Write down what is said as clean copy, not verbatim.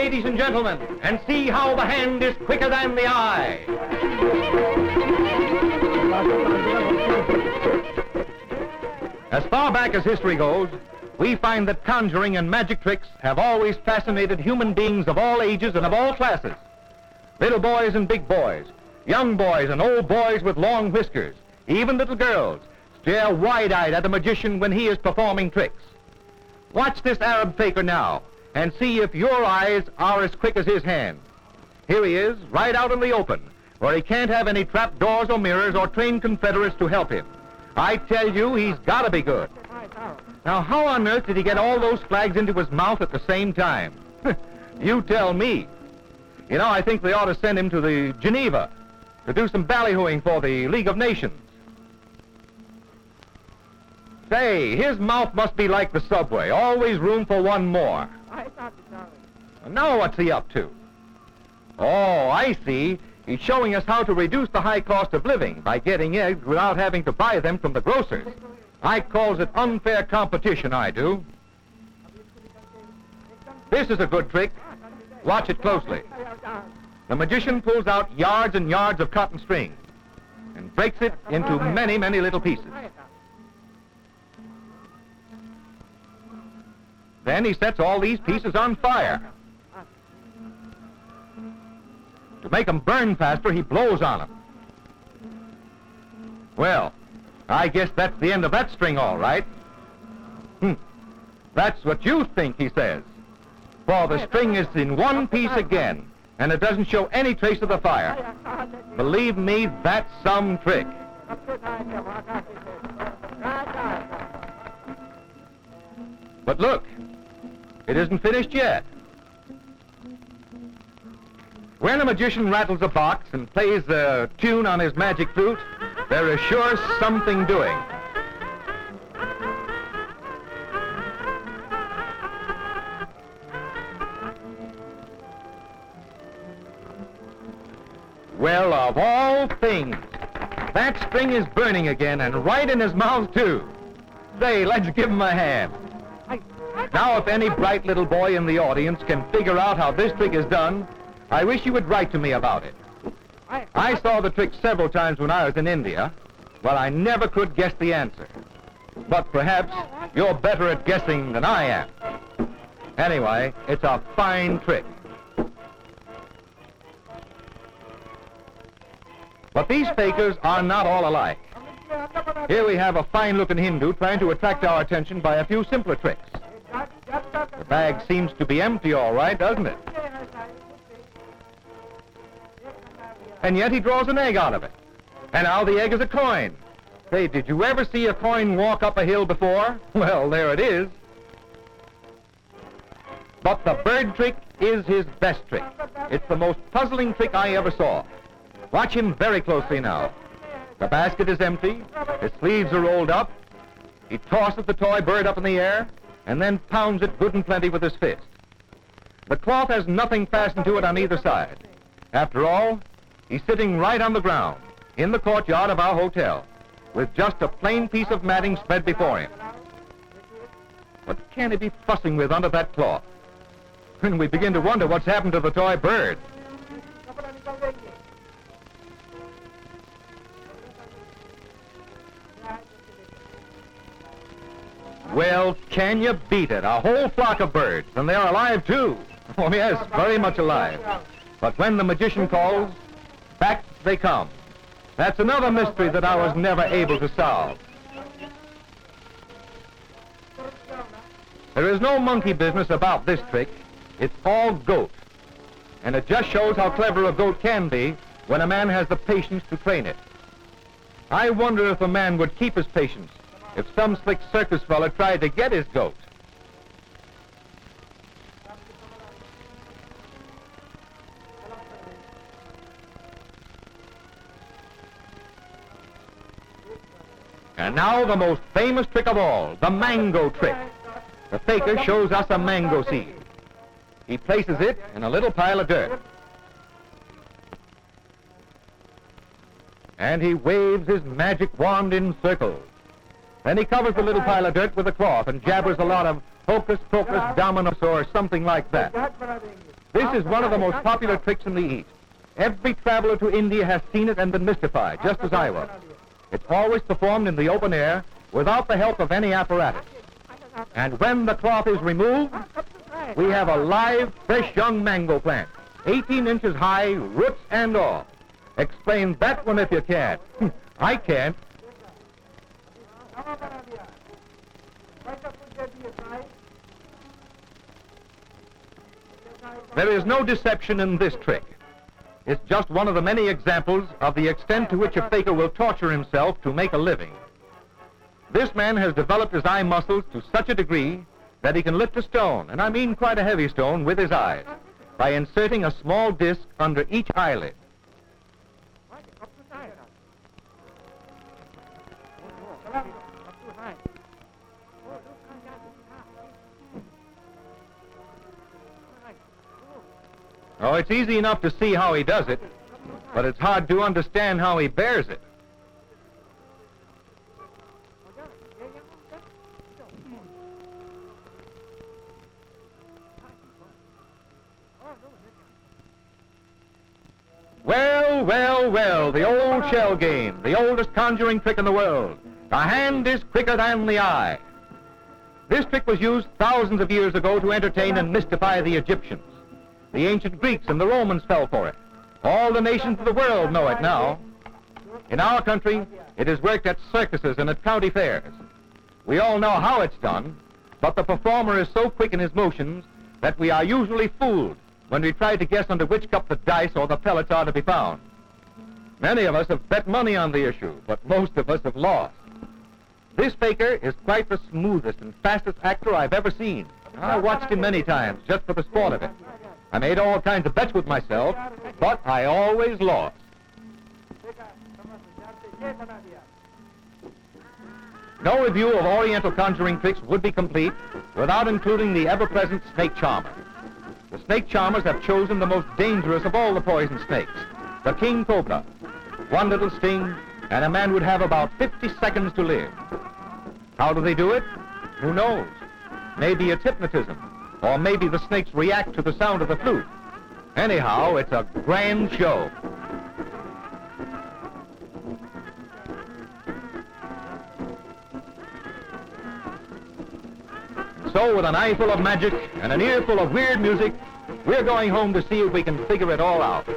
ladies and gentlemen, and see how the hand is quicker than the eye. As far back as history goes, we find that conjuring and magic tricks have always fascinated human beings of all ages and of all classes. Little boys and big boys, young boys and old boys with long whiskers, even little girls, stare wide-eyed at a magician when he is performing tricks. Watch this Arab faker now, and see if your eyes are as quick as his hand. Here he is, right out in the open, where he can't have any trap doors or mirrors or trained confederates to help him. I tell you, he's got to be good. Now, how on earth did he get all those flags into his mouth at the same time? You tell me. You know, I think they ought to send him to the Geneva to do some ballyhooing for the League of Nations. Say, his mouth must be like the subway, always room for one more. Now what's he up to? Oh, I see. He's showing us how to reduce the high cost of living by getting eggs without having to buy them from the grocers. I calls it unfair competition, I do. This is a good trick. Watch it closely. The magician pulls out yards and yards of cotton string and breaks it into many, many little pieces. Then he sets all these pieces on fire. To make them burn faster, he blows on them. Well, I guess that's the end of that string, all right. That's what you think, he says. For the string is in one piece again, and it doesn't show any trace of the fire. Believe me, that's some trick. But look, it isn't finished yet. When a magician rattles a box and plays a tune on his magic flute, there is sure something doing. Well, of all things, that string is burning again, and right in his mouth, too. Say, let's give him a hand. Now, if any bright little boy in the audience can figure out how this trick is done, I wish you would write to me about it. I saw the trick several times when I was in India, but I never could guess the answer. But perhaps you're better at guessing than I am. Anyway, it's a fine trick. But these fakers are not all alike. Here we have a fine-looking Hindu trying to attract our attention by a few simpler tricks. The bag seems to be empty, all right, doesn't it? And yet he draws an egg out of it. And now the egg is a coin. Say, did you ever see a coin walk up a hill before? Well, there it is. But the bird trick is his best trick. It's the most puzzling trick I ever saw. Watch him very closely now. The basket is empty, his sleeves are rolled up, he tosses the toy bird up in the air, and then pounds it good and plenty with his fist. The cloth has nothing fastened to it on either side. After all, he's sitting right on the ground, in the courtyard of our hotel, with just a plain piece of matting spread before him. What can he be fussing with under that cloth? And we begin to wonder what's happened to the toy bird. Well, can you beat it? A whole flock of birds, and they're alive, too. Oh, yes, very much alive. But when the magician calls, back they come. That's another mystery that I was never able to solve. There is no monkey business about this trick. It's all goat. And it just shows how clever a goat can be when a man has the patience to train it. I wonder if a man would keep his patience if some slick circus fella tried to get his goat. And now the most famous trick of all, the mango trick. The faker shows us a mango seed. He places it in a little pile of dirt. And he waves his magic wand in circles. Then he covers the little pile of dirt with a cloth and jabbers a lot of hocus pocus dominus or something like that. This is one of the most popular tricks in the East. Every traveler to India has seen it and been mystified, just as I was. It's always performed in the open air without the help of any apparatus. And when the cloth is removed, we have a live, fresh young mango plant, 18 inches high, roots and all. Explain that one if you can. I can't. There is no deception in this trick. It's just one of the many examples of the extent to which a faker will torture himself to make a living. This man has developed his eye muscles to such a degree that he can lift a stone, and I mean quite a heavy stone, with his eyes, by inserting a small disc under each eyelid. Oh, it's easy enough to see how he does it, but it's hard to understand how he bears it. Well, well, well, the old shell game, the oldest conjuring trick in the world. The hand is quicker than the eye. This trick was used thousands of years ago to entertain and mystify the Egyptians. The ancient Greeks and the Romans fell for it. All the nations of the world know it now. In our country, it is worked at circuses and at county fairs. We all know how it's done, but the performer is so quick in his motions that we are usually fooled when we try to guess under which cup the dice or the pellets are to be found. Many of us have bet money on the issue, but most of us have lost. This faker is quite the smoothest and fastest actor I've ever seen. I watched him many times just for the sport of it. I made all kinds of bets with myself, but I always lost. No review of Oriental conjuring tricks would be complete without including the ever-present snake charmer. The snake charmers have chosen the most dangerous of all the poison snakes, the king cobra. One little sting, and a man would have about 50 seconds to live. How do they do it? Who knows? Maybe it's hypnotism, or maybe the snakes react to the sound of the flute. Anyhow, it's a grand show. So, with an eye full of magic and an ear full of weird music, we're going home to see if we can figure it all out.